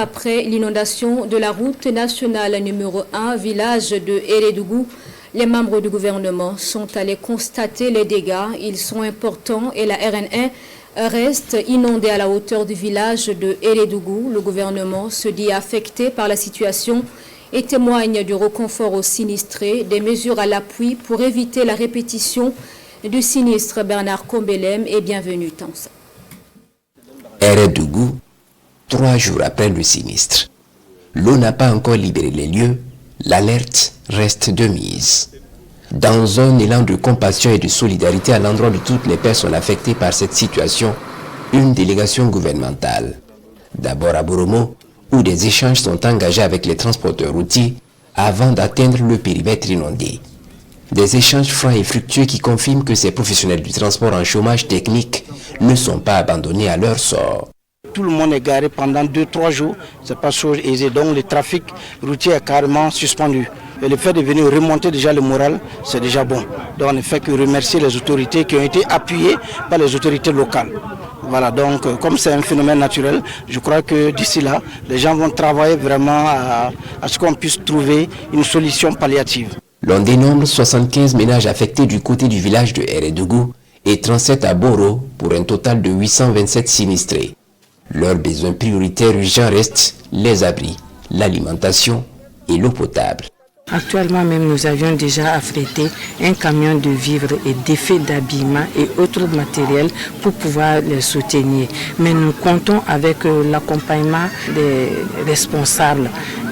Après l'inondation de la route nationale numéro 1, village de Eredougou, les membres du gouvernement sont allés constater les dégâts. Ils sont importants et la RN1 reste inondée à la hauteur du village de Eredougou. Le gouvernement se dit affecté par la situation et témoigne du réconfort aux sinistrés, des mesures à l'appui pour éviter la répétition du sinistre. Bernard Combelem est bienvenu. Eredougou, 3 jours après le sinistre. L'eau n'a pas encore libéré les lieux, l'alerte reste de mise. Dans un élan de compassion et de solidarité à l'endroit de toutes les personnes affectées par cette situation, une délégation gouvernementale, d'abord à Boromo, où des échanges sont engagés avec les transporteurs routiers avant d'atteindre le périmètre inondé. Des échanges francs et fructueux qui confirment que ces professionnels du transport en chômage technique ne sont pas abandonnés à leur sort. Tout le monde est garé pendant 2-3 jours, c'est pas chose aisée, donc le trafic routier est carrément suspendu. Et le fait de venir remonter déjà le moral, c'est déjà bon. Donc on ne fait que remercier les autorités qui ont été appuyées par les autorités locales. Voilà, donc comme c'est un phénomène naturel, je crois que d'ici là, les gens vont travailler vraiment à ce qu'on puisse trouver une solution palliative. L'on dénombre 75 ménages affectés du côté du village de Eredougou et 37 à Boro pour un total de 827 sinistrés. Leurs besoins prioritaires urgents restent les abris, l'alimentation et l'eau potable. Actuellement même, nous avions déjà affrété un camion de vivres et d'effets d'habillement et autres matériels pour pouvoir les soutenir. Mais nous comptons avec l'accompagnement des responsables,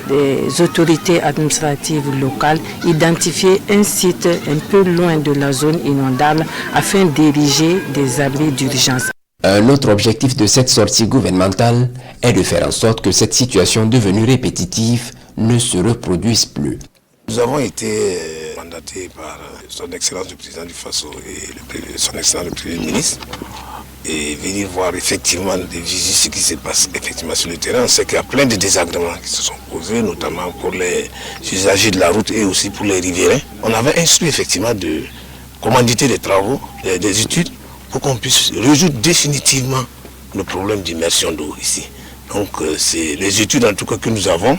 des autorités administratives locales, identifier un site un peu loin de la zone inondable afin d'ériger des abris d'urgence. Un autre objectif de cette sortie gouvernementale est de faire en sorte que cette situation devenue répétitive ne se reproduise plus. Nous avons été mandatés par son Excellence le Président du Faso et son Excellence le Premier ministre et venir voir effectivement des visites ce qui se passe effectivement sur le terrain. On sait qu'il y a plein de désagréments qui se sont posés, notamment pour les usagers de la route et aussi pour les riverains. On avait instruit effectivement de commanditer des travaux, des études, pour qu'on puisse résoudre définitivement le problème d'immersion d'eau ici. Donc c'est les études en tout cas que nous avons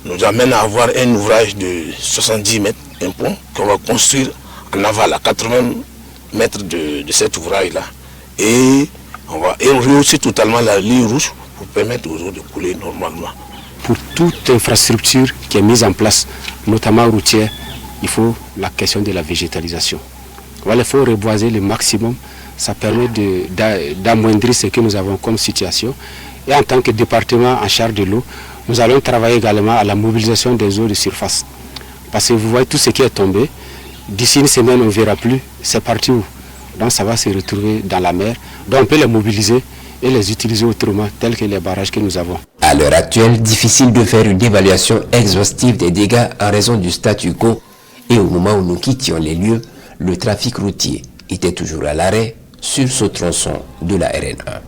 nous amènent à avoir un ouvrage de 70 mètres, un pont qu'on va construire en aval à 80 mètres de cet ouvrage-là. Et on va rehausser totalement la ligne rouge pour permettre aux eaux de couler normalement. Pour toute infrastructure qui est mise en place, notamment routière, il faut la question de la végétalisation. Voilà, il faut reboiser le maximum, ça permet d'amoindrir ce que nous avons comme situation. Et en tant que département en charge de l'eau, nous allons travailler également à la mobilisation des eaux de surface. Parce que vous voyez tout ce qui est tombé, d'ici une semaine on ne verra plus, c'est parti où? Donc ça va se retrouver dans la mer. Donc on peut les mobiliser et les utiliser autrement, tels que les barrages que nous avons. À l'heure actuelle, difficile de faire une évaluation exhaustive des dégâts en raison du statu quo. Et au moment où nous quittions les lieux, le trafic routier était toujours à l'arrêt sur ce tronçon de la RN1.